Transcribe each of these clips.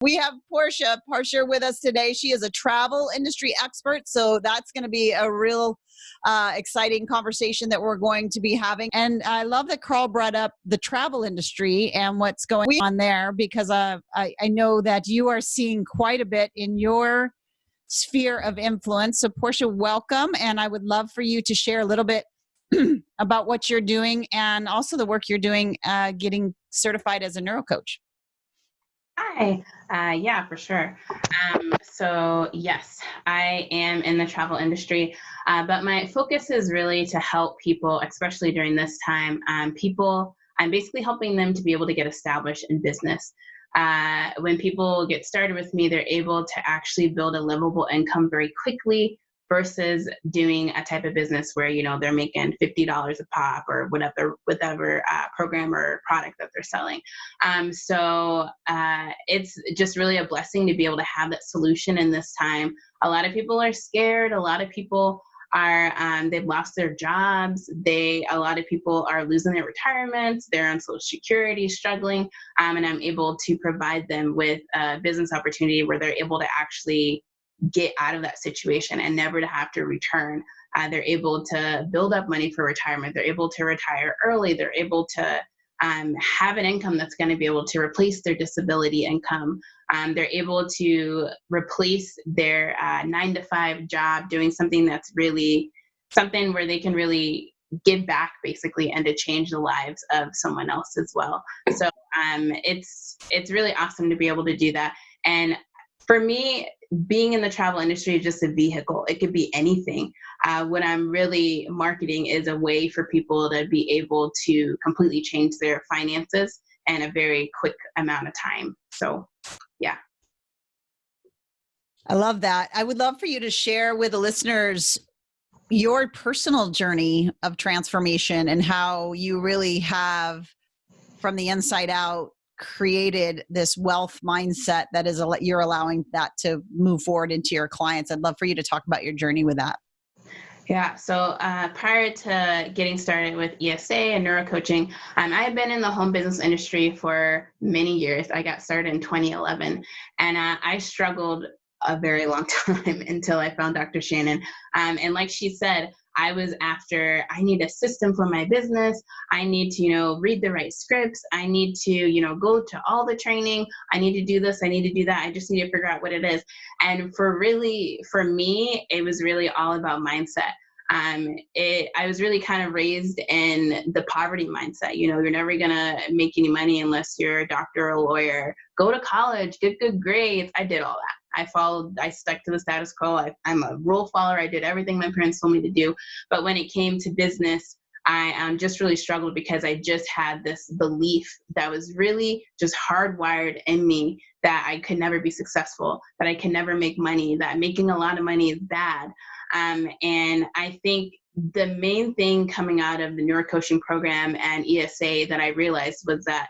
We have Porsche Parcher with us today. She is a travel industry expert, so that's going to be a real exciting conversation that we're going to be having. And I love that Carl brought up the travel industry and what's going on there, because I know that you are seeing quite a bit in your sphere of influence. So Porsche, welcome. And I would love for you to share a little bit about what you're doing and also the work you're doing getting certified as a neurocoach. Hi. Yeah, for sure. So yes, I am in the travel industry, but my focus is really to help people, especially during this time. I'm basically helping them to be able to get established in business. When people get started with me, they're able to actually build a livable income very quickly versus doing a type of business where, they're making $50 a pop or whatever program or product that they're selling. It's just really a blessing to be able to have that solution in this time. A lot of people are scared. A lot of people are, they've lost their jobs. A lot of people are losing their retirements. They're on Social Security, struggling. And I'm able to provide them with a business opportunity where they're able to actually get out of that situation and never to have to return. They're able to build up money for retirement. They're able to retire early. They're able to have an income that's going to be able to replace their disability income. They're able to replace their 9-to-5 job doing something that's really something where they can really give back basically and to change the lives of someone else as well. So it's really awesome to be able to do that. And for me, being in the travel industry is just a vehicle. It could be anything. What I'm really marketing is a way for people to be able to completely change their finances in a very quick amount of time. So, yeah. I love that. I would love for you to share with the listeners your personal journey of transformation and how you really have, from the inside out, created this wealth mindset that is you're allowing that to move forward into your clients. I'd love for you to talk about your journey with that. Yeah. So prior to getting started with ESA and neurocoaching, I have been in the home business industry for many years. I got started in 2011, and I struggled a very long time until I found Dr. Shannon. And like she said, I need a system for my business. I need to, read the right scripts. I need to, go to all the training. I need to do this. I need to do that. I just need to figure out what it is. And for me, it was really all about mindset. I was really kind of raised in the poverty mindset. You're never going to make any money unless you're a doctor or a lawyer. Go to college, get good grades. I did all that. I stuck to the status quo. I'm a rule follower. I did everything my parents told me to do. But when it came to business, I just really struggled because I just had this belief that was really just hardwired in me that I could never be successful, that I can never make money, that making a lot of money is bad. And I think the main thing coming out of the neurocoaching program and ESA that I realized was that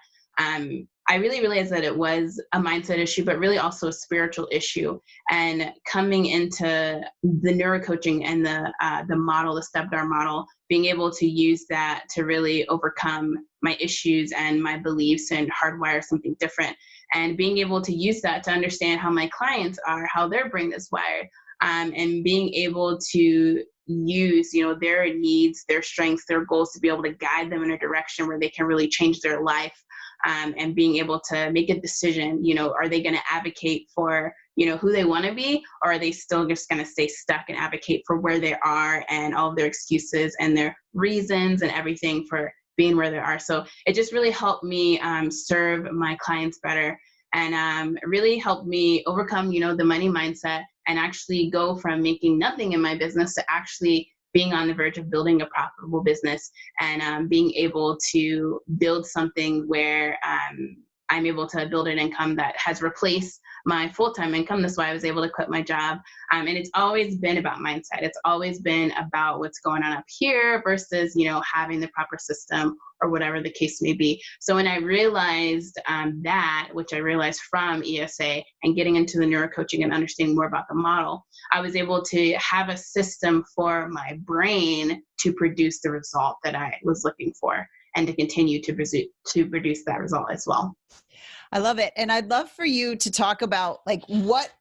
I really realized that it was a mindset issue, but really also a spiritual issue. And coming into the neurocoaching and the model, the step-down model, being able to use that to really overcome my issues and my beliefs and hardwire something different, and being able to use that to understand how my clients are, how their brain is wired, and being able to use, their needs, their strengths, their goals to be able to guide them in a direction where they can really change their life. And being able to make a decision, are they going to advocate for, who they want to be, or are they still just going to stay stuck and advocate for where they are and all of their excuses and their reasons and everything for being where they are. So it just really helped me serve my clients better, and really helped me overcome, the money mindset and actually go from making nothing in my business to actually being on the verge of building a profitable business, and being able to build something where I'm able to build an income that has replaced my full-time income. That's why I was able to quit my job. And it's always been about mindset. It's always been about what's going on up here versus, having the proper system or whatever the case may be. So when I realized that, which I realized from ESA and getting into the neurocoaching and understanding more about the model, I was able to have a system for my brain to produce the result that I was looking for. and to continue to produce that result as well. I love it. And I'd love for you to talk about like, what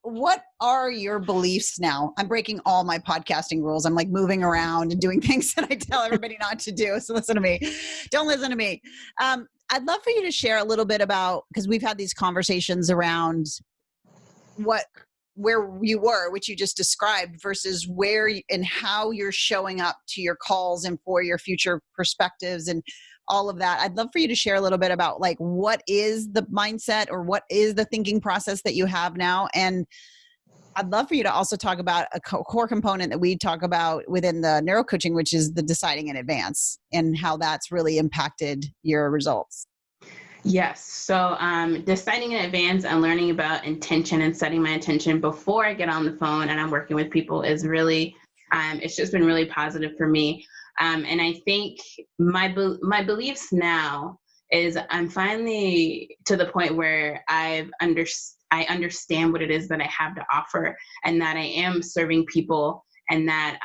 are your beliefs now? I'm breaking all my podcasting rules. I'm like moving around and doing things that I tell everybody not to do. So listen to me. Don't listen to me. I'd love for you to share a little bit about, because we've had these conversations around where you were, which you just described, versus where and how you're showing up to your calls and for your future perspectives and all of that. I'd love for you to share a little bit about like, what is the mindset or what is the thinking process that you have now? And I'd love for you to also talk about a core component that we talk about within the neurocoaching, which is the deciding in advance and how that's really impacted your results. Yes. So deciding in advance and learning about intention and setting my intention before I get on the phone and I'm working with people is really, it's just been really positive for me. And I think my beliefs now is I'm finally to the point where I understand what it is that I have to offer, and that I am serving people, and that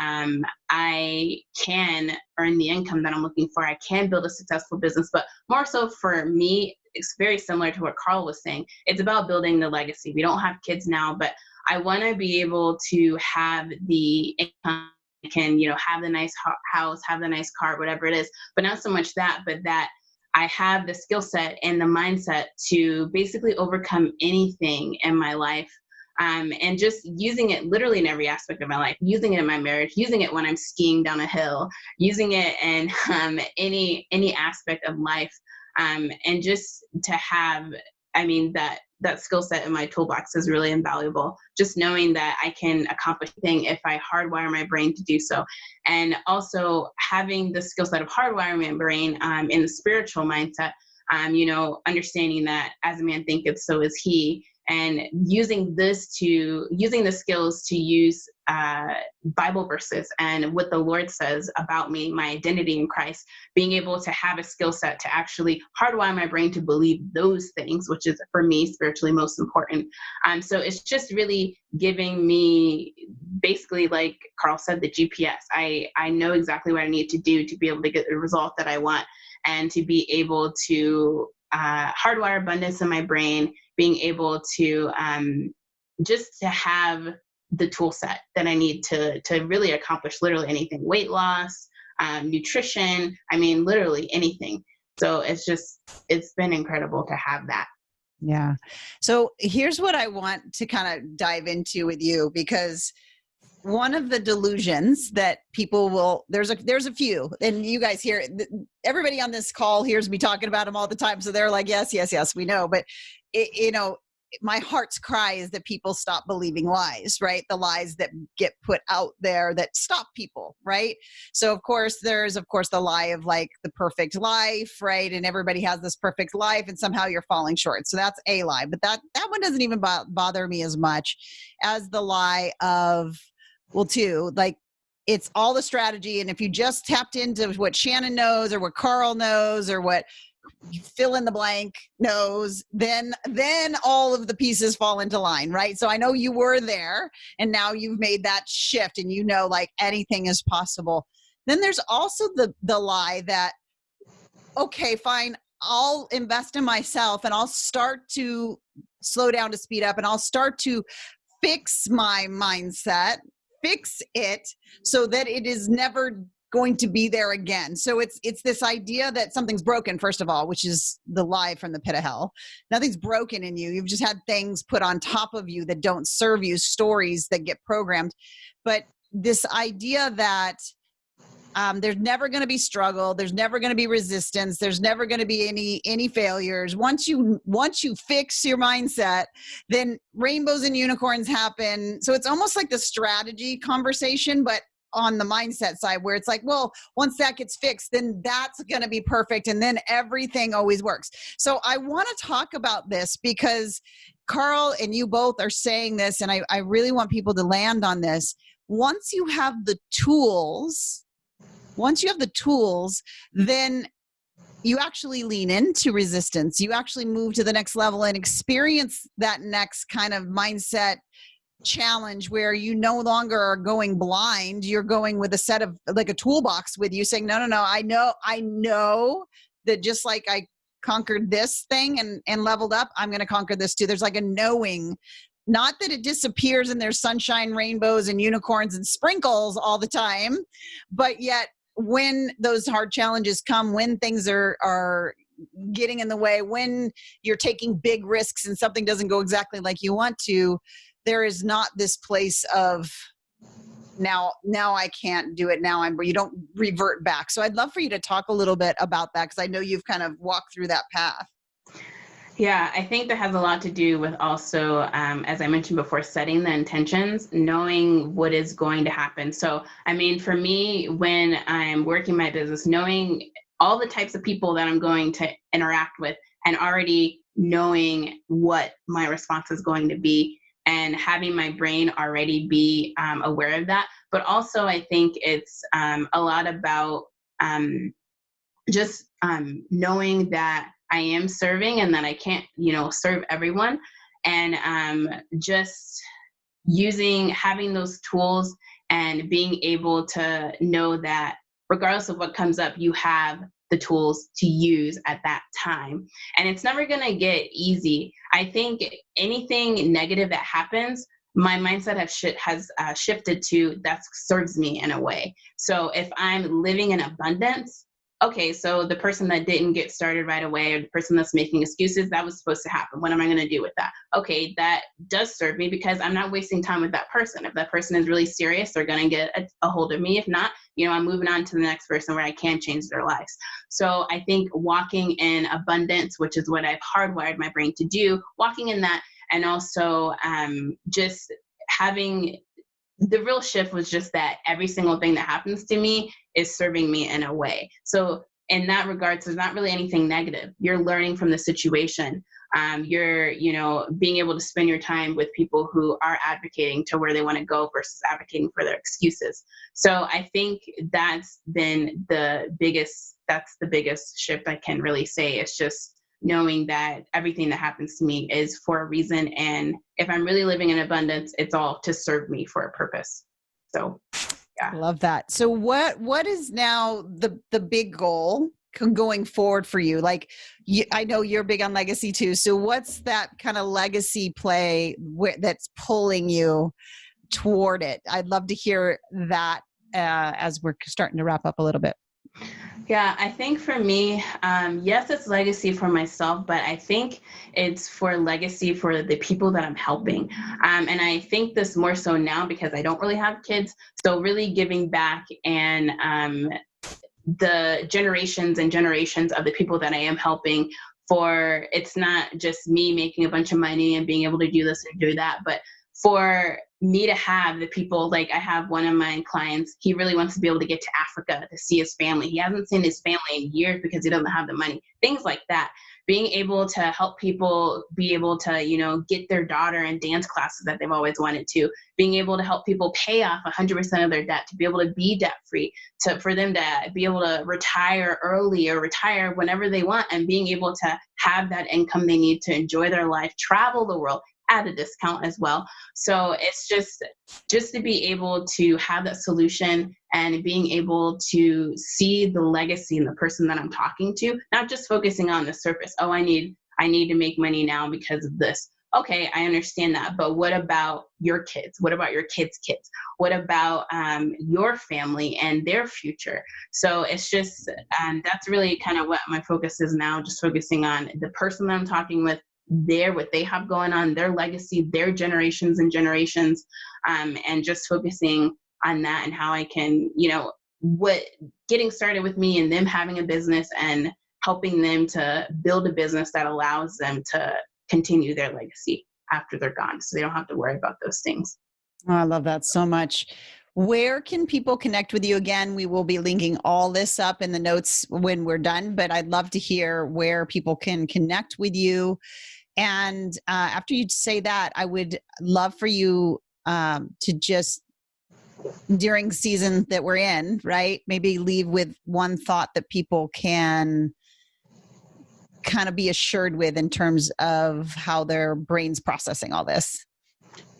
I can earn the income that I'm looking for. I can build a successful business, but more so for me, it's very similar to what Carl was saying. It's about building the legacy. We don't have kids now, but I want to be able to have the income, can, have the nice house, have the nice car, whatever it is, but not so much that, but that I have the skill set and the mindset to basically overcome anything in my life. And just using it literally in every aspect of my life, using it in my marriage, using it when I'm skiing down a hill, using it in any aspect of life. And just to have, that skill set in my toolbox is really invaluable. Just knowing that I can accomplish things if I hardwire my brain to do so. And also having the skill set of hardwiring my brain in the spiritual mindset, understanding that as a man thinketh, so is he. And using the skills to use Bible verses and what the Lord says about me, my identity in Christ, being able to have a skill set to actually hardwire my brain to believe those things, which is for me spiritually most important. So it's just really giving me, basically, like Carl said, the GPS. I know exactly what I need to do to be able to get the result that I want, and to be able to hardwire abundance in my brain, being able to just to have the tool set that I need to really accomplish literally anything, weight loss, nutrition, literally anything. So it's been incredible to have that. Yeah. So here's what I want to kind of dive into with you, because one of the delusions that people will, there's a few, and you guys hear, everybody on this call hears me talking about them all the time. So they're like, yes, we know. But my heart's cry is that people stop believing lies, right? The lies that get put out there that stop people, right? So of course, there's the lie of like the perfect life, right? And everybody has this perfect life and somehow you're falling short. So that's a lie. But that one doesn't even bother me as much as the lie of, well, too, like it's all the strategy. And if you just tapped into what Shannon knows or what Carl knows or what fill in the blank knows, then all of the pieces fall into line, right? So I know you were there and now you've made that shift and like anything is possible. Then there's also the lie that, okay, fine, I'll invest in myself and I'll start to slow down to speed up and I'll start to fix my mindset, fix it so that it is never going to be there again. So it's this idea that something's broken, first of all, which is the lie from the pit of hell. Nothing's broken in you. You've just had things put on top of you that don't serve you, stories that get programmed. But this idea that there's never going to be struggle, there's never going to be resistance, there's never going to be any failures. Once you fix your mindset, then rainbows and unicorns happen. So it's almost like the strategy conversation, but on the mindset side, where it's like, well, once that gets fixed, then that's going to be perfect. And then everything always works. So I want to talk about this because Carl and you both are saying this, and I really want people to land on this. Once you have the tools, then you actually lean into resistance. You actually move to the next level and experience that next kind of mindset challenge where you no longer are going blind. You're going with a set of, like a toolbox with you saying, no, I know that just like I conquered this thing and leveled up, I'm going to conquer this too. There's like a knowing, not that it disappears and there's sunshine, rainbows, and unicorns and sprinkles all the time, but yet when those hard challenges come, when things are getting in the way, when you're taking big risks and something doesn't go exactly like you want to, there is not this place of now I can't do it. You don't revert back. So I'd love for you to talk a little bit about that, because I know you've kind of walked through that path. Yeah, I think that has a lot to do with also, as I mentioned before, setting the intentions, knowing what is going to happen. So, I mean, for me, when I'm working my business, knowing all the types of people that I'm going to interact with and already knowing what my response is going to be and having my brain already be aware of that. But also, I think it's a lot about just knowing that I am serving and that I can't, serve everyone. And just having those tools and being able to know that regardless of what comes up, you have the tools to use at that time. And it's never going to get easy. I think anything negative that happens, my mindset has shifted to that serves me in a way. So if I'm living in abundance, okay, so the person that didn't get started right away, or the person that's making excuses, that was supposed to happen. What am I going to do with that? Okay, that does serve me because I'm not wasting time with that person. If that person is really serious, they're going to get a hold of me. If not, I'm moving on to the next person where I can change their lives. So I think walking in abundance, which is what I've hardwired my brain to do, walking in that, and also just having the real shift was just that every single thing that happens to me is serving me in a way. So in that regards, there's not really anything negative. You're learning from the situation. You're, being able to spend your time with people who are advocating to where they want to go versus advocating for their excuses. So I think that's been the biggest shift I can really say. It's just knowing that everything that happens to me is for a reason. And if I'm really living in abundance, it's all to serve me for a purpose. So, yeah. I love that. So what is now the big goal going forward for you? Like, I know you're big on legacy too. So what's that kind of legacy play that's pulling you toward it? I'd love to hear that as we're starting to wrap up a little bit. Yeah, I think for me, yes, it's legacy for myself, but I think it's for legacy for the people that I'm helping. And I think this more so now because I don't really have kids. So really giving back and the generations and generations of the people that I am helping, for it's not just me making a bunch of money and being able to do this and do that, but for me to have the people, like I have one of my clients, he really wants to be able to get to Africa to see his family. He hasn't seen his family in years because he doesn't have the money, things like that. Being able to help people be able to, get their daughter in dance classes that they've always wanted to, being able to help people pay off 100% of their debt, to be able to be debt free, for them to be able to retire early or retire whenever they want, and being able to have that income they need to enjoy their life, travel the world at a discount as well. So it's just to be able to have that solution and being able to see the legacy in the person that I'm talking to, not just focusing on the surface. Oh, I need to make money now because of this. Okay, I understand that. But what about your kids? What about your kids' kids? What about your family and their future? So it's just, that's really kind of what my focus is now, just focusing on the person that I'm talking with, what they have going on, their legacy, their generations and generations, and just focusing on that and how I can, getting started with me and them having a business and helping them to build a business that allows them to continue their legacy after they're gone, so they don't have to worry about those things. Oh, I love that so much. Where can people connect with you? Again, we will be linking all this up in the notes when we're done, but I'd love to hear where people can connect with you. And after you say that, I would love for you to just, during season that we're in, right, maybe leave with one thought that people can kind of be assured with in terms of how their brain's processing all this.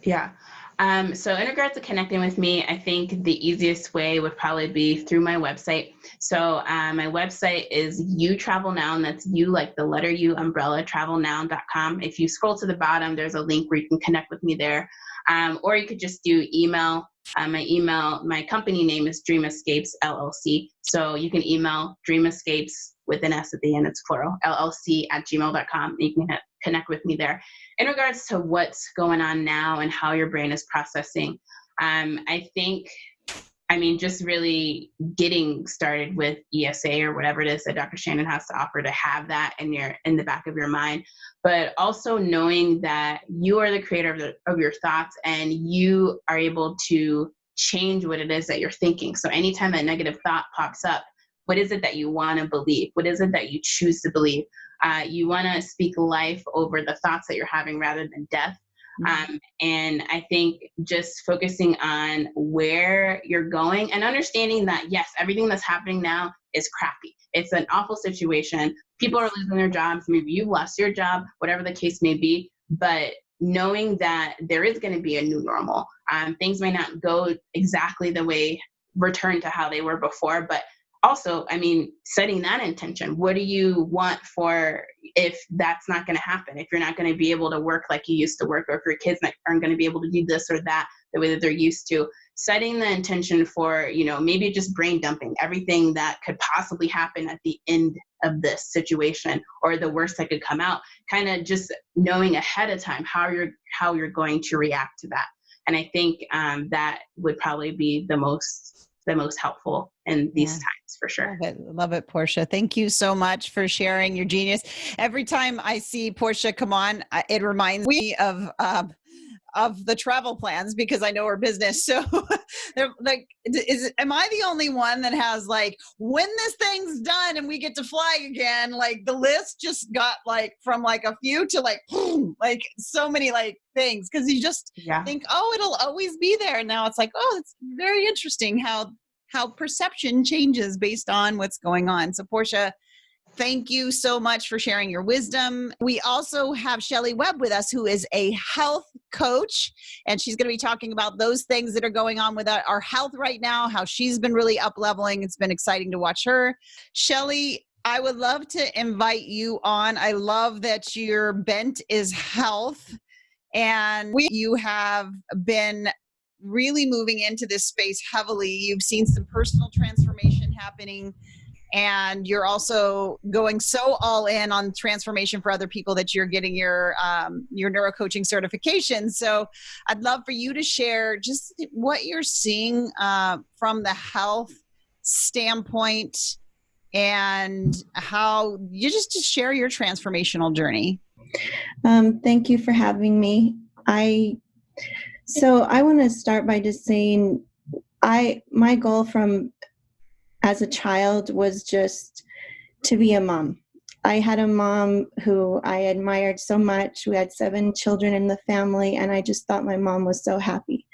Yeah. So in regards to connecting with me, I think the easiest way would probably be through my website. So my website is You Travel Now, and that's you like the letter U, umbrella, travelnow.com. If you scroll to the bottom, there's a link where you can connect with me there. Or you could just do email. My company name is Dream Escapes LLC. So you can email Dream Escapes with an S at the end, it's plural, LLC@gmail.com. You can connect with me there. In regards to what's going on now and how your brain is processing, I think, just really getting started with ESA or whatever it is that Dr. Shannon has to offer, to have that in the back of your mind, but also knowing that you are the creator of your thoughts, and you are able to change what it is that you're thinking. So anytime that negative thought pops up, what is it that you want to believe? What is it that you choose to believe? You want to speak life over the thoughts that you're having rather than death. And I think just focusing on where you're going and understanding that, yes, everything that's happening now is crappy. It's an awful situation. People are losing their jobs. Maybe you've lost your job, whatever the case may be. But knowing that there is going to be a new normal. Things may not go exactly the way, return to how they were before, but also, setting that intention. What do you want for if that's not going to happen? If you're not going to be able to work like you used to work, or if your kids aren't going to be able to do this or that the way that they're used to, setting the intention for, maybe just brain dumping everything that could possibly happen at the end of this situation, or the worst that could come out, kind of just knowing ahead of time how you're going to react to that. And I think that would probably be the most helpful in these times, for sure. Love it, Porsha. Thank you so much for sharing your genius. Every time I see Porsha come on, it reminds me of the travel plans, because I know her business. So like, am I the only one that has like, when this thing's done and we get to fly again, like the list just got like from like a few to like, like so many like things. Cause you just think, oh, it'll always be there. And now it's like, oh, it's very interesting how perception changes based on what's going on. So Porsha, thank you so much for sharing your wisdom. We also have Shelly Webb with us, who is a health coach, and she's going to be talking about those things that are going on with our health right now, how she's been really up-leveling. It's been exciting to watch her. Shelly, I would love to invite you on. I love that your bent is health, and you have been really moving into this space heavily. You've seen some personal transformation happening, and you're also going so all in on transformation for other people that you're getting your neurocoaching certification. So I'd love for you to share just what you're seeing from the health standpoint, and how you just share your transformational journey. Thank you for having me. So I want to start by just saying my goal as a child was just to be a mom. I had a mom who I admired so much. We had 7 children in the family, and I just thought my mom was so happy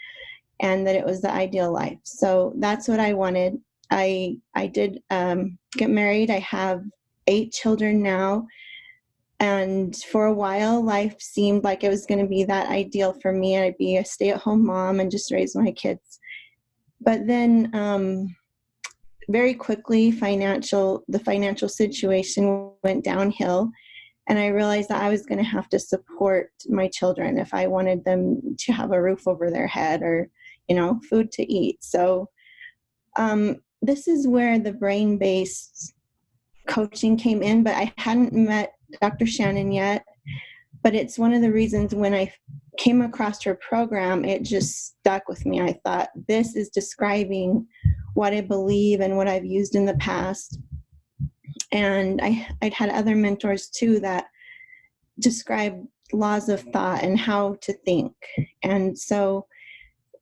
and that it was the ideal life. So that's what I wanted. I did get married. I have 8 children now. And for a while, life seemed like it was going to be that ideal for me. I'd be a stay-at-home mom and just raise my kids. But then very quickly, the financial situation went downhill. And I realized that I was going to have to support my children if I wanted them to have a roof over their head or, food to eat. So this is where the brain-based coaching came in, but I hadn't met Dr. Shannon yet. But it's one of the reasons when I came across her program, it just stuck with me. I thought, this is describing what I believe and what I've used in the past. And I'd had other mentors too that described laws of thought and how to think. And so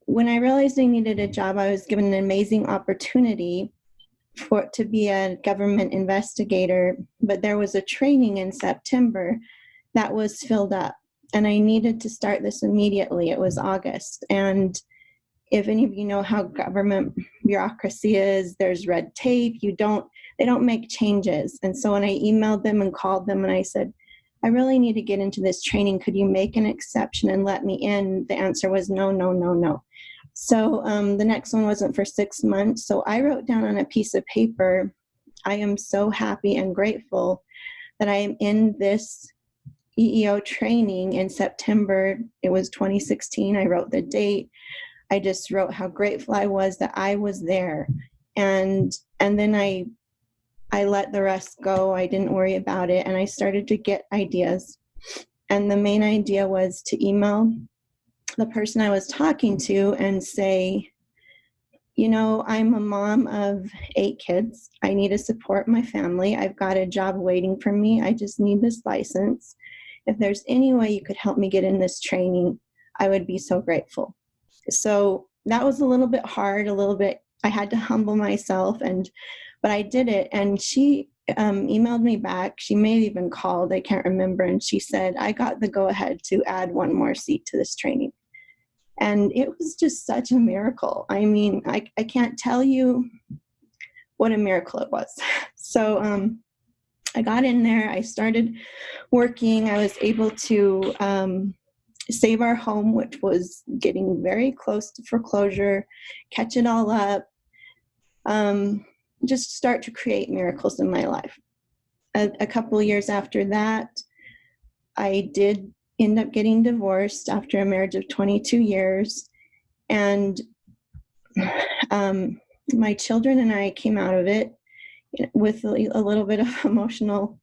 when I realized I needed a job, I was given an amazing opportunity to be a government investigator, but there was a training in September that was filled up, and I needed to start this immediately. It was August, and if any of you know how government bureaucracy is, there's red tape. They don't make changes. And so when I emailed them and called them and I said, I really need to get into this training. Could you make an exception and let me in? The answer was no, no, no, no. So the next one wasn't for 6 months. So I wrote down on a piece of paper, I am so happy and grateful that I am in this EEO training in September. It was 2016. I wrote the date. I just wrote how grateful I was that I was there. And then I let the rest go. I didn't worry about it. And I started to get ideas. And the main idea was to email the person I was talking to and say, you know, I'm a mom of 8 kids. I need to support my family. I've got a job waiting for me. I just need this license. If there's any way you could help me get in this training, I would be so grateful. So that was a little bit hard, I had to humble myself, but I did it. And she emailed me back. She may have even called, I can't remember. And she said, I got the go ahead to add 1 more seat to this training. And it was just such a miracle. I mean, I can't tell you what a miracle it was. So I got in there, I started working. I was able to save our home, which was getting very close to foreclosure, catch it all up, just start to create miracles in my life. A couple of years after that, I did end up getting divorced after a marriage of 22 years. And my children and I came out of it with a little bit of emotional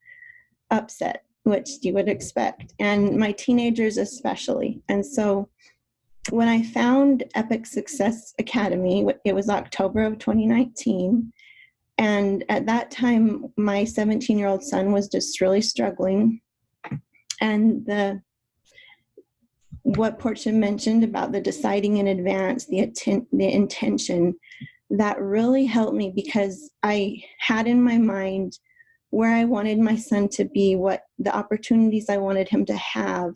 upset, which you would expect, and my teenagers especially. And so when I found Epic Success Academy, it was October of 2019. And at that time, my 17-year-old son was just really struggling. And what Porsha mentioned about the deciding in advance, the intention, that really helped me, because I had in my mind where I wanted my son to be, what the opportunities I wanted him to have.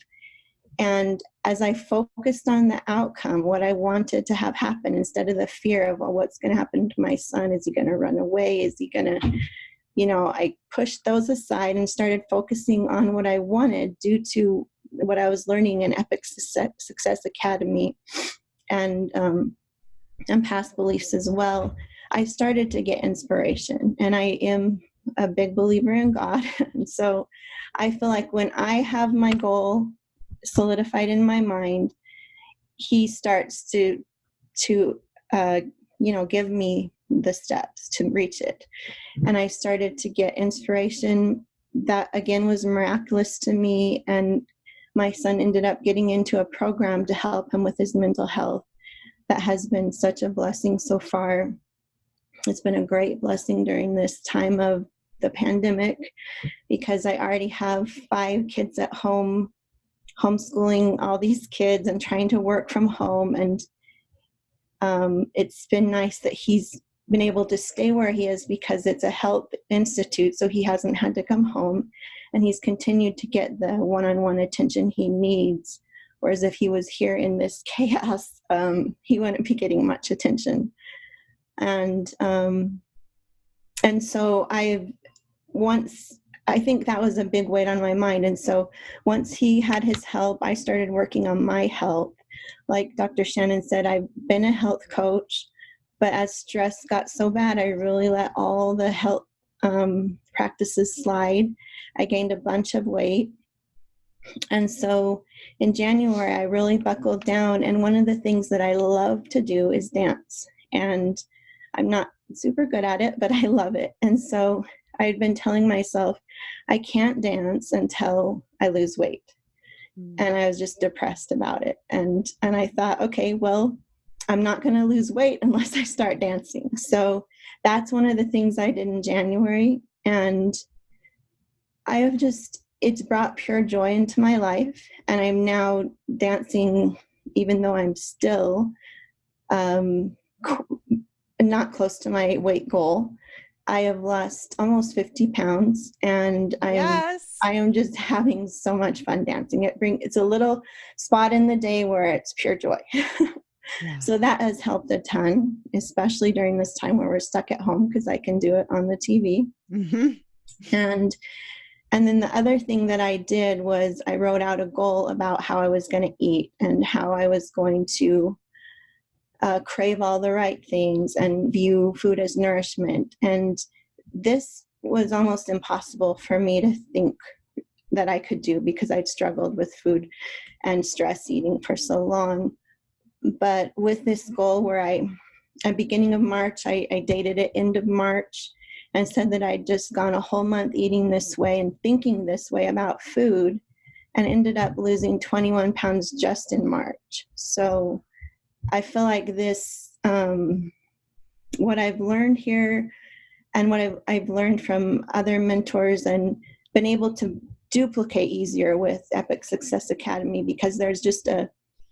And as I focused on the outcome, what I wanted to have happen, instead of the fear of, well, what's going to happen to my son? Is he going to run away? Is he going to, I pushed those aside and started focusing on what I wanted due to what I was learning in Epic Success Academy and past beliefs as well. I started to get inspiration, and I am a big believer in God. And so I feel like when I have my goal solidified in my mind, he starts to give me the steps to reach it. And I started to get inspiration that again was miraculous to me. And my son ended up getting into a program to help him with his mental health. That has been such a blessing so far. It's been a great blessing during this time of the pandemic, because I already have 5 kids at home, homeschooling all these kids and trying to work from home. And it's been nice that he's been able to stay where he is, because it's a health institute, so he hasn't had to come home, and he's continued to get the one-on-one attention he needs. Whereas if he was here in this chaos, he wouldn't be getting much attention. And so I think that was a big weight on my mind. And so once he had his help, I started working on my health. Like Dr. Shannon said, I've been a health coach, but as stress got so bad, I really let all the health practices slide. I gained a bunch of weight. And so in January, I really buckled down. And one of the things that I love to do is dance. And I'm not super good at it, but I love it. And so I'd been telling myself, I can't dance until I lose weight. And I was just depressed about it. And I thought, okay, well, I'm not going to lose weight unless I start dancing. So that's one of the things I did in January. And it's brought pure joy into my life. And I'm now dancing, even though I'm still not close to my weight goal. I have lost almost 50 pounds, and I am just having so much fun dancing. It's a little spot in the day where it's pure joy. Yeah. So that has helped a ton, especially during this time where we're stuck at home, because I can do it on the TV. Mm-hmm. And And then the other thing that I did was I wrote out a goal about how I was going to eat and how I was going to crave all the right things and view food as nourishment. And this was almost impossible for me to think that I could do because I'd struggled with food and stress eating for so long. But with this goal where at beginning of March, I dated at end of March and said that I'd just gone a whole month eating this way and thinking this way about food, and ended up losing 21 pounds just in March. So I feel like this, what I've learned here and what I've learned from other mentors and been able to duplicate easier with Epic Success Academy, because there's just a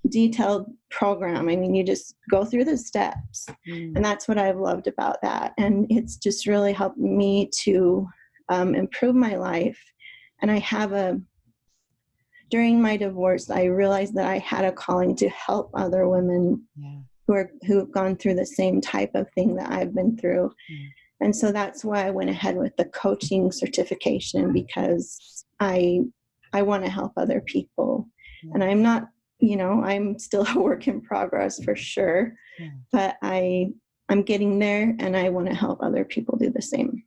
detailed program. I mean, you just go through the steps, and that's what I've loved about that. And it's just really helped me to improve my life. And during my divorce, I realized that I had a calling to help other women who have gone through the same type of thing that I've been through. And so that's why I went ahead with the coaching certification, because I want to help other people. And I'm not, I'm still a work in progress for sure, but I'm getting there, and I want to help other people do the same.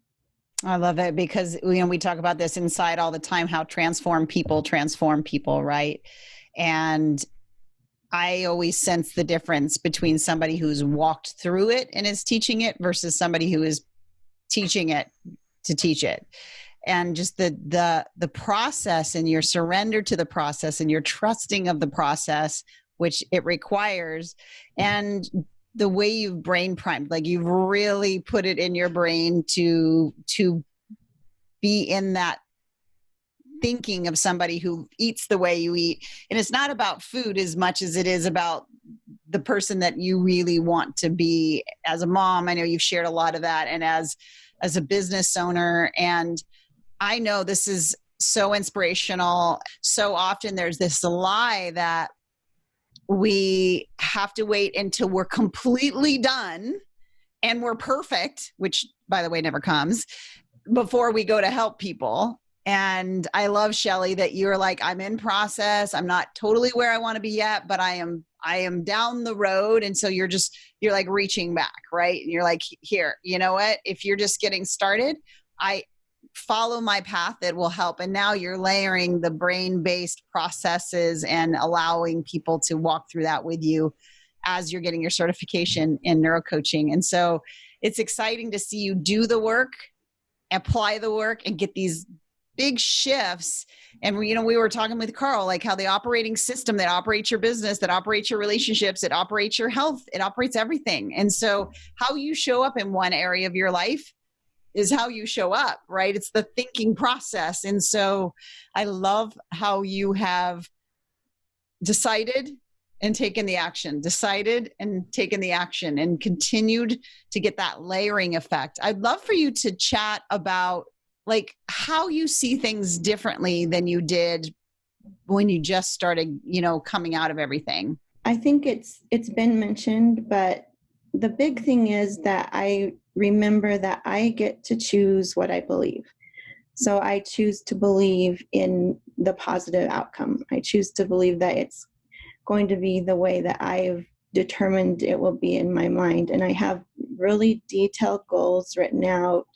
I love it, because we talk about this inside all the time, how transform people, right? And I always sense the difference between somebody who's walked through it and is teaching it versus somebody who is teaching it to teach it. And just the process, and your surrender to the process, and your trusting of the process, which it requires, and the way you've brain primed, like you've really put it in your brain to be in that thinking of somebody who eats the way you eat. And it's not about food as much as it is about the person that you really want to be as a mom. I know you've shared a lot of that, and as a business owner. And I know this is so inspirational. So often there's this lie that we have to wait until we're completely done and we're perfect, which, by the way, never comes, before we go to help people. And I love, Shelly, that you're like, I'm in process. I'm not totally where I want to be yet, but I am down the road. And so you're like reaching back, right? And you're like, here, you know what? If you're just getting started, I follow my path that will help. And now you're layering the brain-based processes and allowing people to walk through that with you as you're getting your certification in neurocoaching. And so it's exciting to see you do the work, apply the work, and get these big shifts. And we were talking with Carl, like how the operating system that operates your business, that operates your relationships, it operates your health, it operates everything. And so how you show up in one area of your life is how you show up, right? It's the thinking process. And so I love how you have decided and taken the action, and continued to get that layering effect. I'd love for you to chat about like how you see things differently than you did when you just started, coming out of everything. I think it's been mentioned, but the big thing is that I remember that I get to choose what I believe. So I choose to believe in the positive outcome. I choose to believe that it's going to be the way that I've determined it will be in my mind. And I have really detailed goals written out,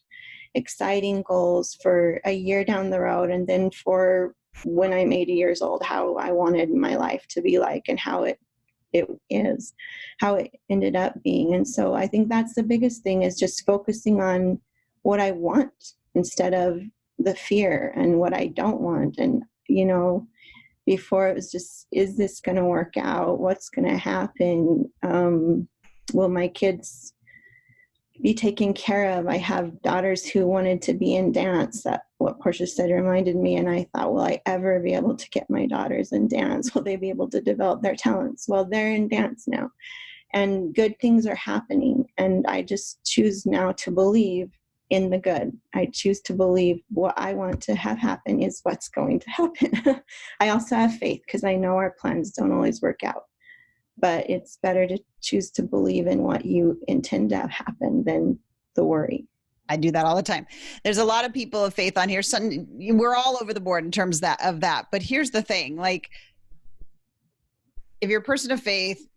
exciting goals for a year down the road, and then for when I'm 80 years old, how I wanted my life to be like, and how it ended up being. And so I think that's the biggest thing, is just focusing on what I want instead of the fear and what I don't want. And, before it was just, is this going to work out? What's going to happen? Will my kids be taken care of? I have daughters who wanted to be in dance. That what Porsha said reminded me. And I thought, will I ever be able to get my daughters in dance? Will they be able to develop their talents? Well, they're in dance now, and good things are happening. And I just choose now to believe in the good. I choose to believe what I want to have happen is what's going to happen. I also have faith, because I know our plans don't always work out. But it's better to choose to believe in what you intend to have happen than the worry. I do that all the time. There's a lot of people of faith on here. We're all over the board in terms of that. But here's the thing, like, if you're a person of faith,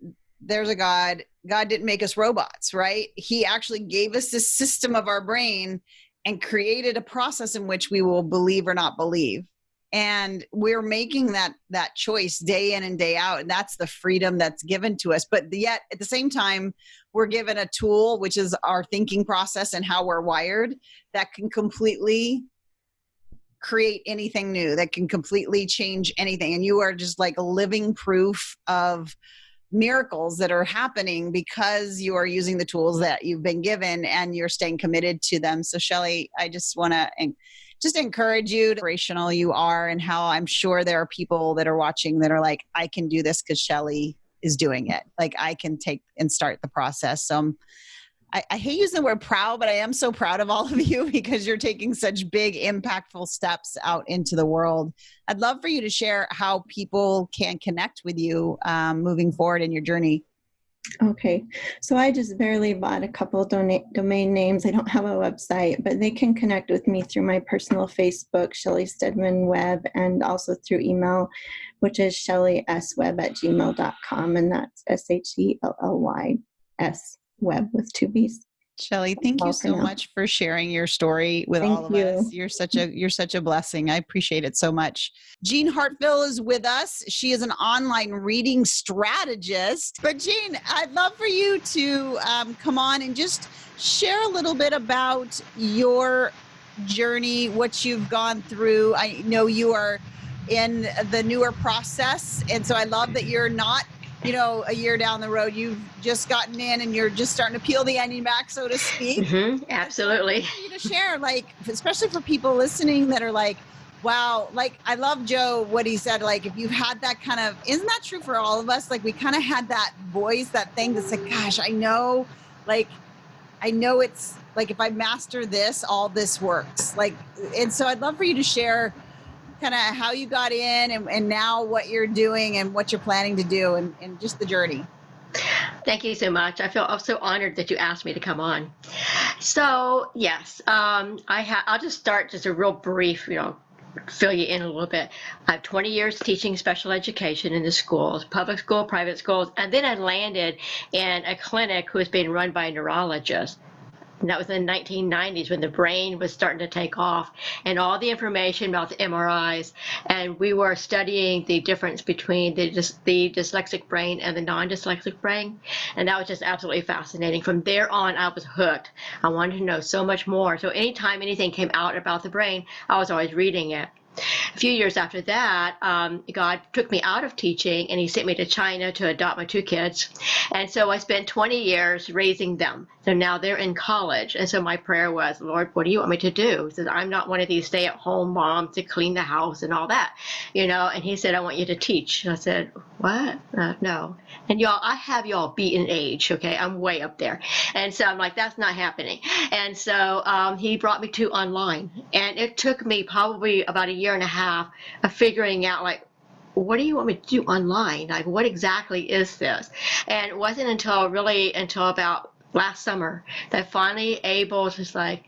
there's a God. God didn't make us robots, right? He actually gave us this system of our brain and created a process in which we will believe or not believe. And we're making that choice day in and day out. And that's the freedom that's given to us. But yet at the same time, we're given a tool, which is our thinking process and how we're wired, that can completely create anything new, that can completely change anything. And you are just like a living proof of miracles that are happening because you are using the tools that you've been given and you're staying committed to them. So Shelly, I just want to just encourage you, inspirational you are, and how I'm sure there are people that are watching that are like, I can do this because Shelly is doing it. Like, I can take and start the process. So I hate using the word proud, but I am so proud of all of you because you're taking such big, impactful steps out into the world. I'd love for you to share how people can connect with you moving forward in your journey. Okay, so I just barely bought a couple domain names. I don't have a website, but they can connect with me through my personal Facebook, Shelly Steadman Webb, and also through email, which is shellyswebb@gmail.com, and that's SHELLYS Webb with 2 B's. Shelly, thank you so much for sharing your story with all of us. You're such a blessing. I appreciate it so much. Jean Harville is with us. She is an online reading strategist. But Jean, I'd love for you to come on and just share a little bit about your journey, what you've gone through. I know you are in the newer process, and so I love that you're not a year down the road. You've just gotten in and you're just starting to peel the onion back, so to speak. Mm-hmm, absolutely. So you to share, like, especially for people listening that are like, wow, like, I love Joe, what he said, like, if you've had that kind of, isn't that true for all of us? Like, we kind of had that voice, that thing that's like, gosh, I know it's like, if I master this, all this works. Like, and so I'd love for you to share kind of how you got in and now what you're doing and what you're planning to do and just the journey. Thank you so much. I feel so honored that you asked me to come on. So yes, I'll just start just a real brief, fill you in a little bit. I have 20 years teaching special education in the schools, public school, private schools, and then I landed in a clinic who was being run by a neurologist. And that was in the 1990s when the brain was starting to take off and all the information about the MRIs. And we were studying the difference between the dyslexic brain and the non-dyslexic brain. And that was just absolutely fascinating. From there on, I was hooked. I wanted to know so much more. So anytime anything came out about the brain, I was always reading it. A few years after that, God took me out of teaching and he sent me to China to adopt my 2 kids. And so I spent 20 years raising them. So now they're in college. And so my prayer was, Lord, what do you want me to do? He said, I'm not one of these stay-at-home moms to clean the house and all that, And he said, I want you to teach. And I said, what? No. And y'all, I have y'all beaten age, okay? I'm way up there. And so I'm like, that's not happening. And so he brought me to online. And it took me probably about a year and a half of figuring out, like, what do you want me to do online? Like, what exactly is this? And it wasn't until about last summer that I finally was like,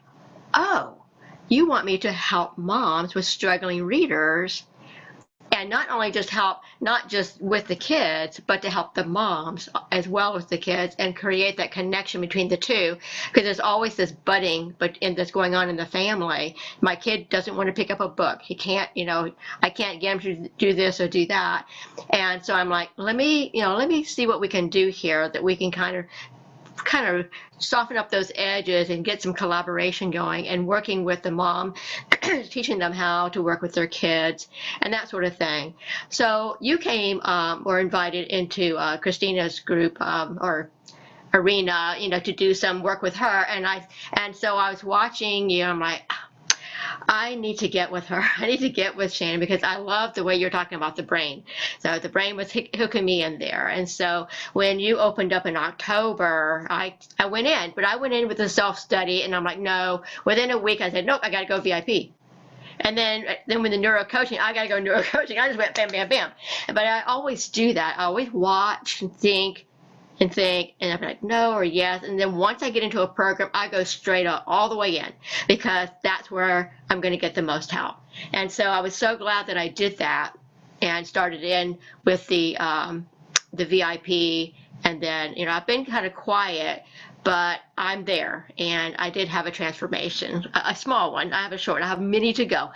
oh, you want me to help moms with struggling readers, and not only just help, not just with the kids, but to help the moms as well as the kids and create that connection between the two. Because there's always this budding that's going on in the family. My kid doesn't want to pick up a book. He can't, I can't get him to do this or do that. And so I'm like, let me see what we can do here, that we can kind of soften up those edges and get some collaboration going, and working with the mom, teaching them how to work with their kids and that sort of thing. So you were invited into Christina's group or arena, to do some work with her. And so I was watching you. I'm like, I need to get with her. I need to get with Shannon because I love the way you're talking about the brain. So the brain was hooking me in there. And so when you opened up in October, I went in, but I went in with a self-study, and I'm like, no. Within a week, I said, nope, I got to go VIP. And then with the neurocoaching, I got to go neurocoaching. I just went bam, bam, bam. But I always do that. I always watch and think, and think, and I'm like, no or yes. And then once I get into a program, I go straight up all the way in, because that's where I'm going to get the most help. And so I was so glad that I did that and started in with the VIP. And then, I've been kind of quiet, but I'm there. And I did have a transformation, a small one. I have a short, I have many to go.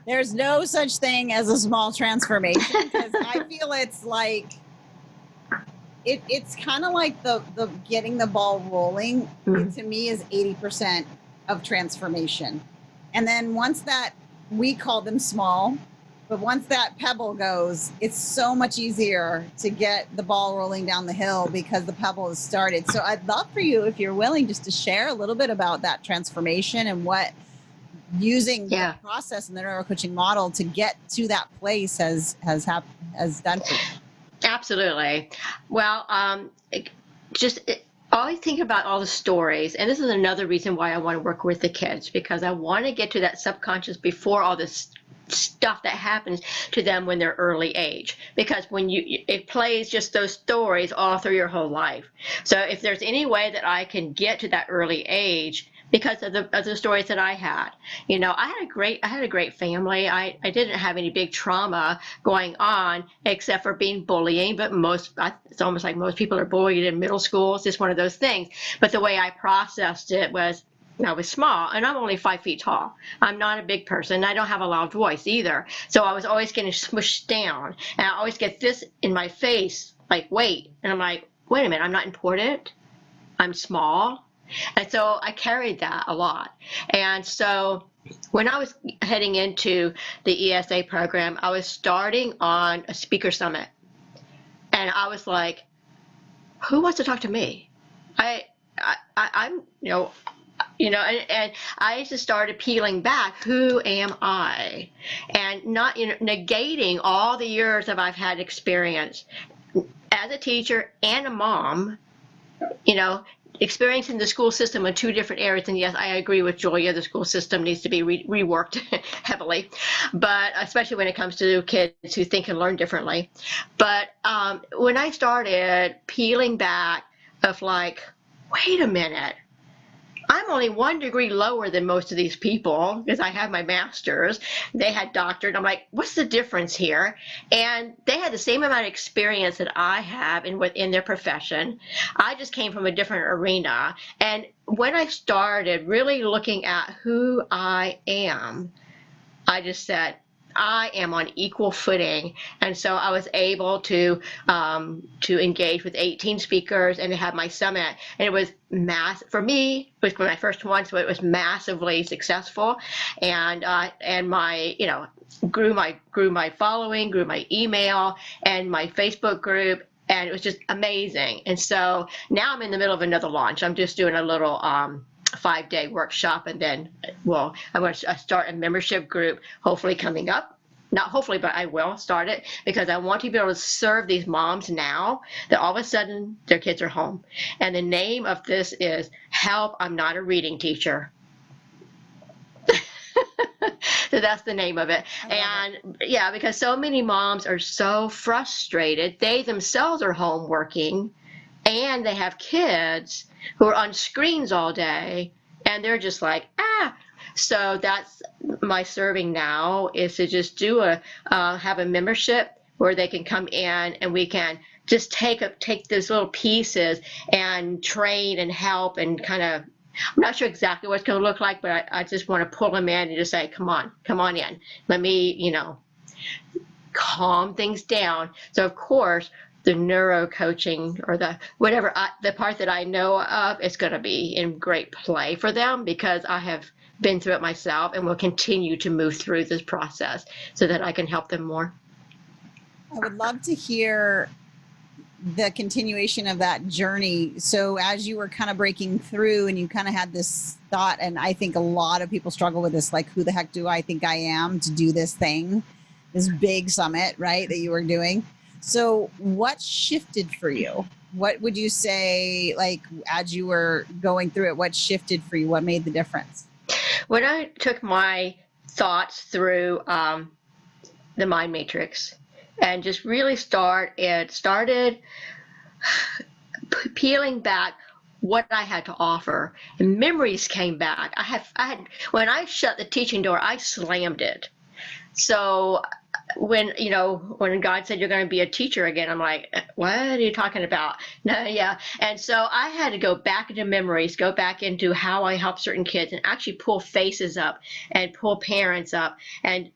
There's no such thing as a small transformation, because I feel it's like, it's kind of like the getting the ball rolling, to me, is 80% of transformation. And then once that, we call them small, but once that pebble goes, it's so much easier to get the ball rolling down the hill because the pebble has started. So I'd love for you, if you're willing, just to share a little bit about that transformation and what using the process and the neurocoaching model to get to that place has done for you. Absolutely. Well, always think about all the stories. And this is another reason why I want to work with the kids, because I want to get to that subconscious before all this stuff that happens to them when they're early age, because it plays just those stories all through your whole life. So if there's any way that I can get to that early age, because of the stories that I had, I had a great family. I didn't have any big trauma going on except for being bullying, but it's almost like most people are bullied in middle school. It's just one of those things. But the way I processed it was, I was small, and I'm only 5 feet tall. I'm not a big person. I don't have a loud voice either. So I was always getting smushed down, and I always get this in my face, like, wait. And I'm like, wait a minute, I'm not important. I'm small. And so I carried that a lot. And so when I was heading into the ESA program, I was starting on a speaker summit. And I was like, who wants to talk to me? I'm and I just started peeling back, who am I? And not negating all the years that I've had experience as a teacher and a mom, experiencing the school system in two different areas. And yes, I agree with Julia, the school system needs to be reworked heavily, but especially when it comes to kids who think and learn differently. But when I started peeling back of like, wait a minute, I'm only 1 degree lower than most of these people because I have my master's. They had doctorate. I'm like, what's the difference here? And they had the same amount of experience that I have within their profession. I just came from a different arena. And when I started really looking at who I am, I just said, I am on equal footing. And so I was able to engage with 18 speakers and to have my summit. And it was for me, it was my first one, so it was massively successful. And my, grew my following, grew my email and my Facebook group. And it was just amazing. And so now I'm in the middle of another launch. I'm just doing a little 5-day workshop, and then, I'm going to start a membership group, hopefully coming up. Not hopefully, but I will start it because I want to be able to serve these moms now that all of a sudden their kids are home. And the name of this is Help, I'm Not a Reading Teacher. So that's the name of it. And yeah, because so many moms are so frustrated. They themselves are home working and they have kids who are on screens all day, and they're just like, So that's my serving now, is to just have a membership where they can come in and we can just take those little pieces and train and help and kind of, I'm not sure exactly what it's going to look like, but I just want to pull them in and just say, come on in. Let me, calm things down. So of course, the neuro coaching or the part that I know of is going to be in great play for them because I have been through it myself and will continue to move through this process so that I can help them more. I would love to hear the continuation of that journey. So as you were kind of breaking through and you kind of had this thought, and I think a lot of people struggle with this, like, who the heck do I think I am to do this thing, this big summit, right, that you were doing. So what shifted for you? What would you say, like, as you were going through it, what shifted for you? What made the difference? When I took my thoughts through the mind matrix and just really started peeling back what I had to offer, and memories came back. I had when I shut the teaching door, I slammed it. So when God said you're going to be a teacher again, I'm like, what are you talking about? No, yeah. And so I had to go back into memories, go back into how I help certain kids, and actually pull faces up and pull parents up. And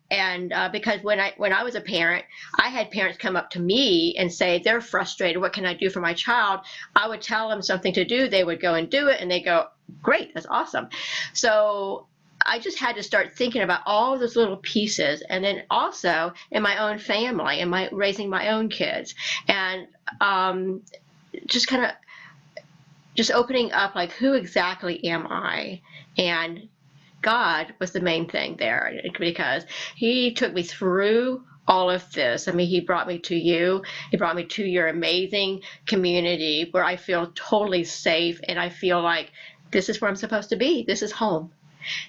because when I was a parent, I had parents come up to me and say they're frustrated. What can I do for my child? I would tell them something to do. They would go and do it, and they go, great, that's awesome. So I just had to start thinking about all those little pieces, and then also in my own family and raising my own kids, and just kind of just opening up, like, who exactly am I? And God was the main thing there, because he took me through all of this. I mean, he brought me to you. He brought me to your amazing community where I feel totally safe, and I feel like this is where I'm supposed to be. This is home.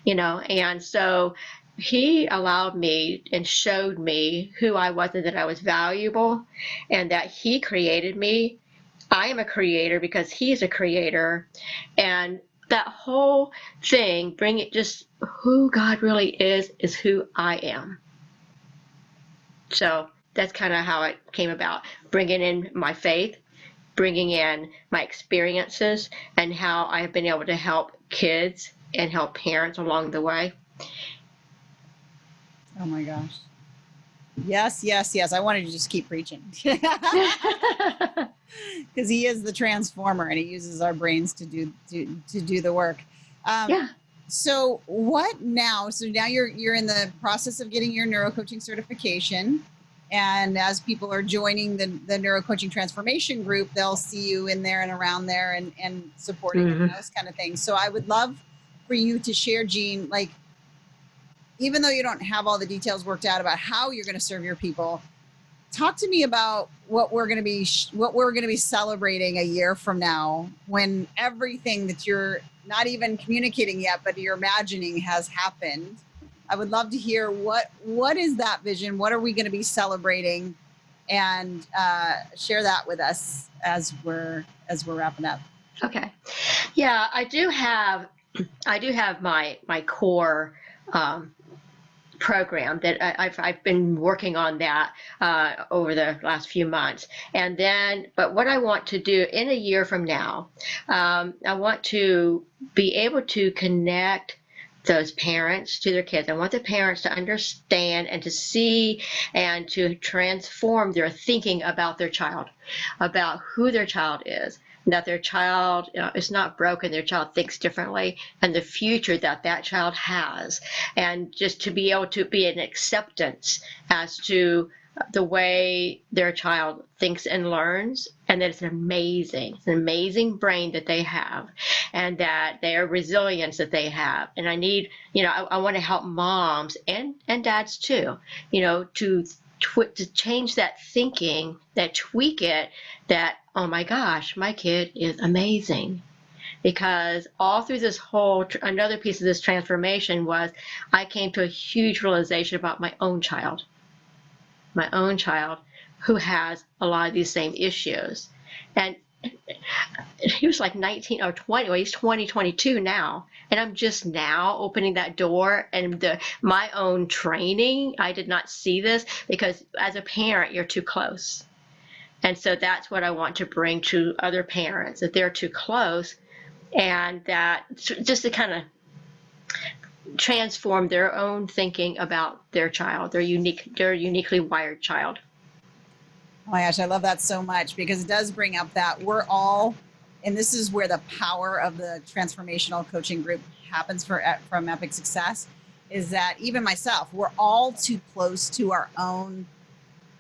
And so he allowed me and showed me who I was, and that I was valuable, and that he created me. I am a creator because he's a creator. And that whole thing, bring it, just who God really is who I am. So that's kind of how it came about, bringing in my faith, bringing in my experiences, and how I have been able to help kids and help parents along the way. Oh my gosh. Yes, yes, yes. I wanted to just keep preaching. Because he is the transformer, and he uses our brains to do the work. Yeah. So what now? So now you're in the process of getting your neurocoaching certification. And as people are joining the neurocoaching transformation group, they'll see you in there and around there and supporting and those kind of things. So I would love for you to share, Jean, like, even though you don't have all the details worked out about how you're going to serve your people, talk to me about what we're going to be celebrating a year from now, when everything that you're not even communicating yet, but you're imagining has happened. I would love to hear what is that vision? What are we going to be celebrating? And share that with us as we're wrapping up. Okay. Yeah, I do have my core program that I've been working on that over the last few months. And then, but what I want to do in a year from now, I want to be able to connect those parents to their kids. I want the parents to understand and to see and to transform their thinking about their child, about who their child is, and that their child is not broken. Their child thinks differently, and the future that child has, and just to be able to be an acceptance as to the way their child thinks and learns, and that it's an amazing brain that they have, and that their resilience that they have. And I need, I want to help moms and dads too, to change that thinking, that tweak it, that, oh my gosh, my kid is amazing. Because all through this whole, another piece of this transformation was, I came to a huge realization about my own child who has a lot of these same issues. And he was like 19 or 20, well, he's 22 now. And I'm just now opening that door, and my own training, I did not see this, because as a parent, you're too close. And so that's what I want to bring to other parents, that they're too close, and that just to kind of transform their own thinking about their child, their uniquely wired child. Oh my gosh, I love that so much, because it does bring up that we're all, and this is where the power of the transformational coaching group happens from Epic Success, is that even myself, we're all too close to our own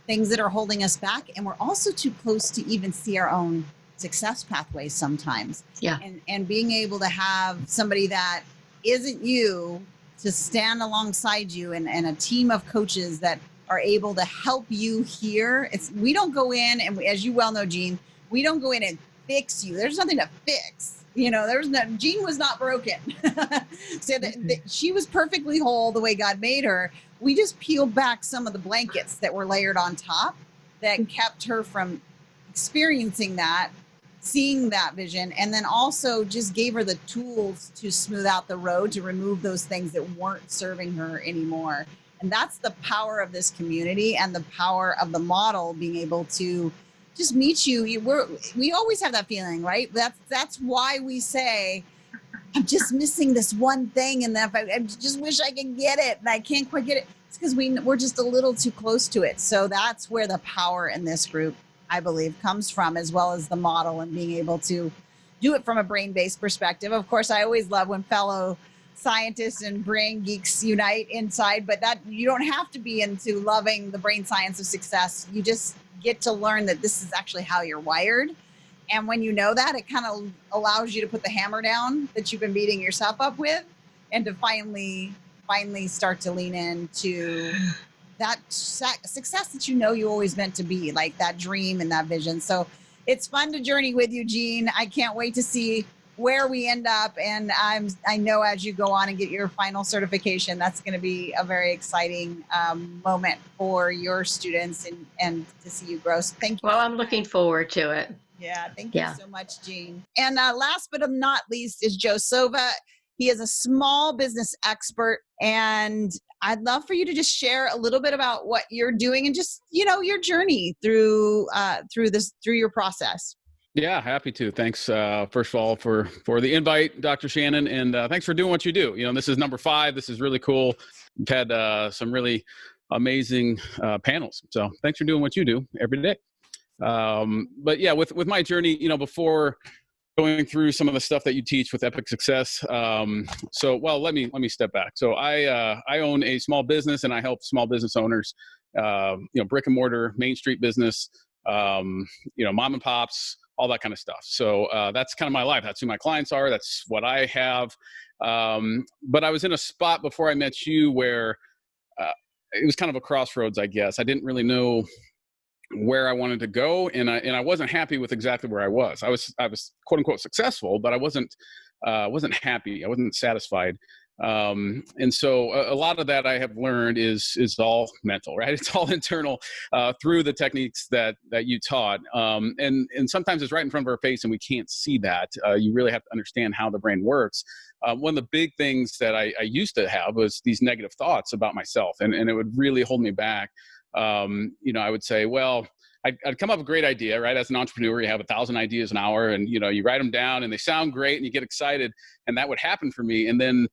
things that are holding us back, and we're also too close to even see our own success pathways sometimes. Yeah. And being able to have somebody that isn't you to stand alongside you, and a team of coaches that are able to help you here. We don't go in, and as you well know, Jean, we don't go in and fix you. There's nothing to fix. Jean was not broken. So she was perfectly whole the way God made her. We just peeled back some of the blankets that were layered on top that kept her from experiencing that, seeing that vision, and then also just gave her the tools to smooth out the road, to remove those things that weren't serving her anymore. And that's the power of this community and the power of the model being able to just meet you. We always have that feeling, right? That's why we say, I'm just missing this one thing, and I just wish I could get it, and I can't quite get it. It's because we're just a little too close to it. So that's where the power in this group, I believe, comes from, as well as the model and being able to do it from a brain-based perspective. Of course, I always love when fellow scientists and brain geeks unite inside, but that you don't have to be into loving the brain science of success. You just get to learn that this is actually how you're wired. And when you know that, it kind of allows you to put the hammer down that you've been beating yourself up with, and to finally start to lean into that success that you know you always meant to be, like that dream and that vision. So it's fun to journey with you, Jean. I can't wait to see where we end up. And I know as you go on and get your final certification, that's going to be a very exciting moment for your students and to see you grow. So thank you. Well, I'm looking forward to it. Yeah, thank you so much, Jean. And last but not least is Joe Sova. He is a small business expert, and I'd love for you to just share a little bit about what you're doing and just, your journey through your process. Yeah, happy to. Thanks, first of all, for the invite, Dr. Shannon, and thanks for doing what you do. This is number 5. This is really cool. We've had some really amazing panels. So thanks for doing what you do every day. But yeah, with my journey, before going through some of the stuff that you teach with Epic Success. Let me step back. So I own a small business, and I help small business owners, brick and mortar, Main Street business, mom and pops, all that kind of stuff. So that's kind of my life. That's who my clients are. That's what I have. But I was in a spot before I met you where it was kind of a crossroads, I guess. I didn't really know where I wanted to go, and I wasn't happy with exactly where I was. I was quote unquote successful, but I wasn't happy. I wasn't satisfied. And so a lot of that I have learned is all mental, right? It's all internal through the techniques that you taught. And sometimes it's right in front of our face and we can't see that. You really have to understand how the brain works. One of the big things that I used to have was these negative thoughts about myself, and it would really hold me back. I would say, well, I'd come up with a great idea, right? As an entrepreneur, you have 1,000 ideas an hour, and, you write them down and they sound great and you get excited, and that would happen for me. And then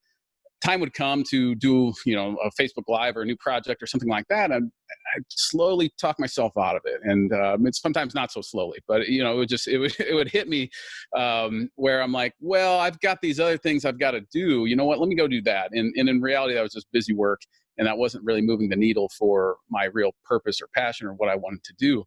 time would come to do, a Facebook Live or a new project or something like that. And I'd slowly talk myself out of it. And it's sometimes not so slowly, but it would hit me where I'm like, well, I've got these other things I've got to do. You know what? Let me go do that. And in reality, that was just busy work. And that wasn't really moving the needle for my real purpose or passion or what I wanted to do.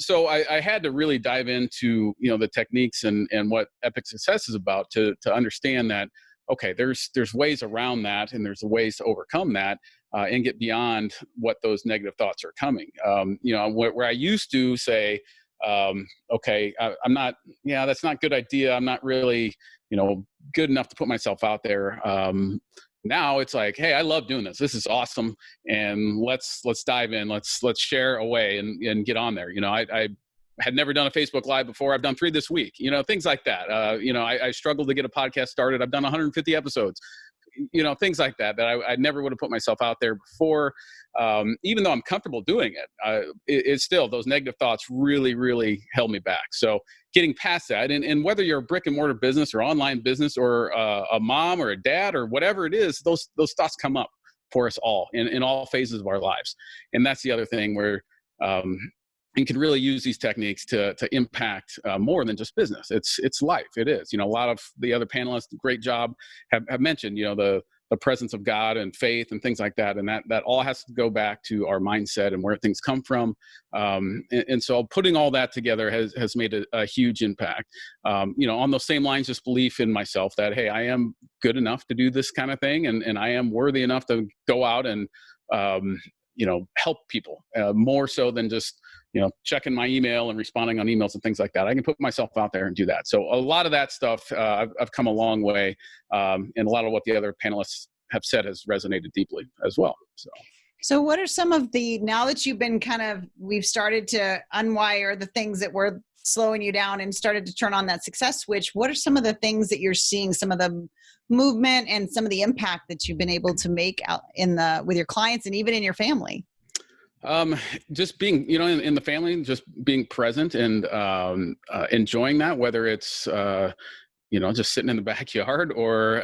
So I had to really dive into, the techniques and what Epic Success is about to understand that, okay, there's ways around that, and there's ways to overcome that and get beyond what those negative thoughts are coming. Where I used to say, okay, I'm not, that's not a good idea. I'm not really, good enough to put myself out there. Now it's like, hey, I love doing this. This is awesome. And let's dive in. Let's share away and get on there. I had never done a Facebook Live before. I've done 3 this week, things like that. I struggled to get a podcast started. I've done 150 episodes, things like that I never would have put myself out there before. Even though I'm comfortable doing it, it's still, those negative thoughts really, really held me back. So getting past that, and whether you're a brick and mortar business or online business or a mom or a dad or whatever it is, those thoughts come up for us all in all phases of our lives. And that's the other thing where, you can really use these techniques to impact more than just business. It's life. It is. A lot of the other panelists, great job, have mentioned, the presence of God and faith and things like that. And that all has to go back to our mindset and where things come from. And so putting all that together has made a huge impact. On those same lines, just belief in myself that, hey, I am good enough to do this kind of thing. And I am worthy enough to go out and, help people more so than just, checking my email and responding on emails and things like that. I can put myself out there and do that. So a lot of that stuff, I've come a long way. And a lot of what the other panelists have said has resonated deeply as well. So. So what are some of now that you've been we've started to unwire the things that were slowing you down and started to turn on that success switch, what are some of the things that you're seeing, some of the movement and some of the impact that you've been able to make out with your clients and even in your family? Just being, in the family, just being present and enjoying that, whether it's, just sitting in the backyard or,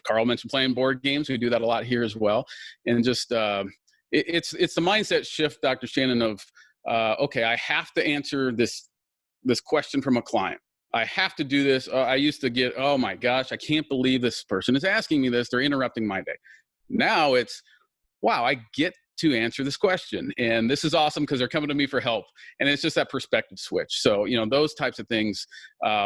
Carl mentioned playing board games. We do that a lot here as well. And just, it's the mindset shift, Dr. Shannon, of, okay, I have to answer this question from a client. I have to do this. I used to get, oh my gosh, I can't believe this person is asking me this. They're interrupting my day. Now it's, wow, I get to answer this question. And this is awesome because they're coming to me for help. And it's just that perspective switch. So, those types of things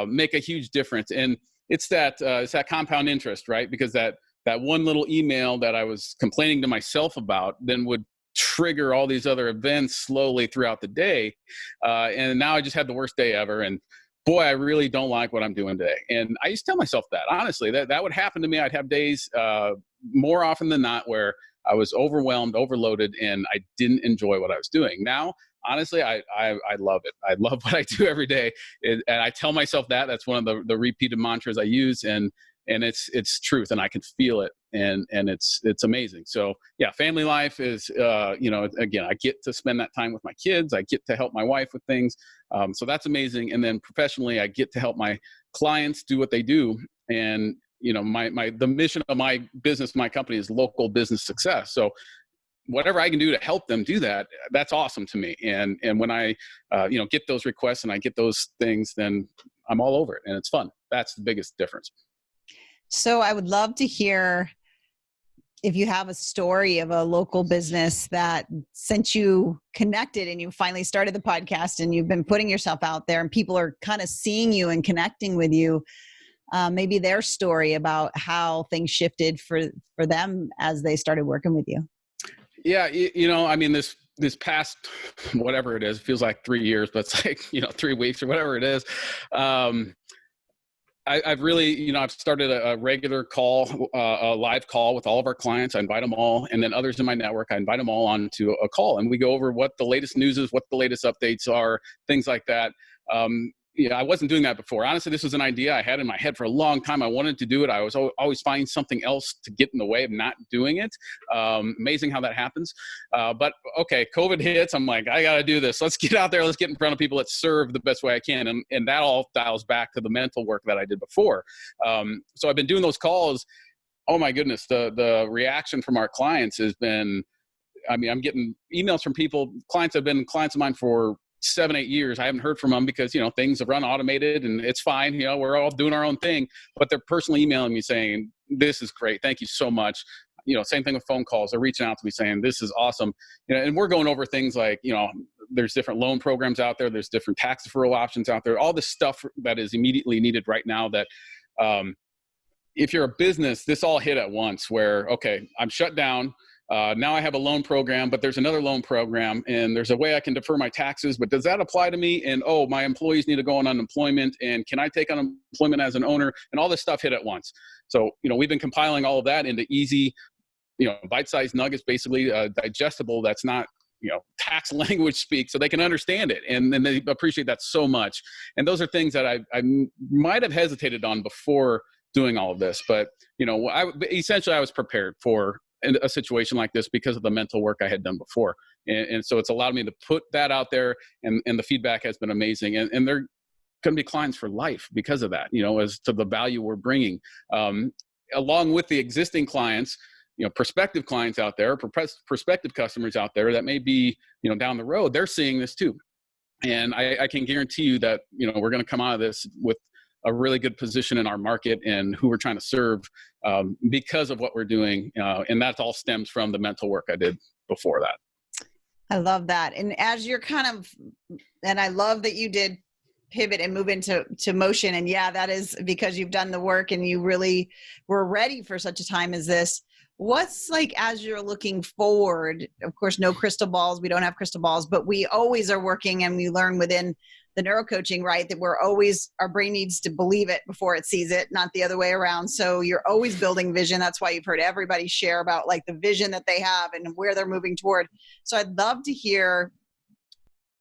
make a huge difference. And it's that compound interest, right? Because that one little email that I was complaining to myself about then would trigger all these other events slowly throughout the day. And now I just had the worst day ever. And boy, I really don't like what I'm doing today. And I used to tell myself that, honestly, that would happen to me. I'd have days more often than not where I was overwhelmed, overloaded, and I didn't enjoy what I was doing. Now, honestly, I love it. I love what I do every day. And I tell myself that. That's one of the repeated mantras I use. And it's truth, and I can feel it, and it's amazing. So yeah, family life is, again, I get to spend that time with my kids. I get to help my wife with things. So that's amazing. And then professionally, I get to help my clients do what they do. And, the mission of my business, my company is local business success. So whatever I can do to help them do that, that's awesome to me. And when I, get those requests and I get those things, then I'm all over it and it's fun. That's the biggest difference. So I would love to hear if you have a story of a local business that since you connected and you finally started the podcast and you've been putting yourself out there and people are kind of seeing you and connecting with you, maybe their story about how things shifted for them as they started working with you. Yeah. This past, whatever it is, it feels like 3 years, but it's like, 3 weeks or whatever it is. I've really, I've started a regular call, a live call with all of our clients. I invite them all, and then others in my network, I invite them all onto a call, and we go over what the latest news is, what the latest updates are, things like that. I wasn't doing that before. Honestly, this was an idea I had in my head for a long time. I wanted to do it. I was always finding something else to get in the way of not doing it. Amazing how that happens. But okay, COVID hits. I'm like, I got to do this. Let's get out there. Let's get in front of people. Let's serve the best way I can. And that all dials back to the mental work that I did before. So I've been doing those calls. Oh my goodness. The reaction from our clients has been, I'm getting emails from people. Clients have been clients of mine for 7-8 years. I haven't heard from them because, things have run automated and it's fine. We're all doing our own thing, but they're personally emailing me saying, this is great. Thank you so much. Same thing with phone calls. They're reaching out to me saying, this is awesome. And we're going over things like, there's different loan programs out there. There's different tax deferral options out there, all this stuff that is immediately needed right now that, if you're a business, this all hit at once where, okay, I'm shut down. Now I have a loan program, but there's another loan program and there's a way I can defer my taxes, but does that apply to me? And, oh, my employees need to go on unemployment, and can I take unemployment as an owner? And all this stuff hit at once. So, we've been compiling all of that into easy, bite-sized nuggets, basically digestible. That's not, tax language speak, so they can understand it. And then they appreciate that so much. And those are things that I might have hesitated on before doing all of this, but, essentially I was prepared for a situation like this because of the mental work I had done before. And so it's allowed me to put that out there, and the feedback has been amazing. And they're going to be clients for life because of that, as to the value we're bringing, along with the existing clients, prospective clients out there, prospective customers out there that may be, down the road, they're seeing this too. And I can guarantee you that, we're going to come out of this with a really good position in our market and who we're trying to serve because of what we're doing. And that all stems from the mental work I did before that. I love that. And as you're and I love that you did pivot and move into motion. And yeah, that is because you've done the work and you really were ready for such a time as this. What's like, as you're looking forward, of course, no crystal balls, we don't have crystal balls, but we always are working and we learn within the neurocoaching, right? That we're always, our brain needs to believe it before it sees it, not the other way around. So you're always building vision. That's why you've heard everybody share about like the vision that they have and where they're moving toward. So I'd love to hear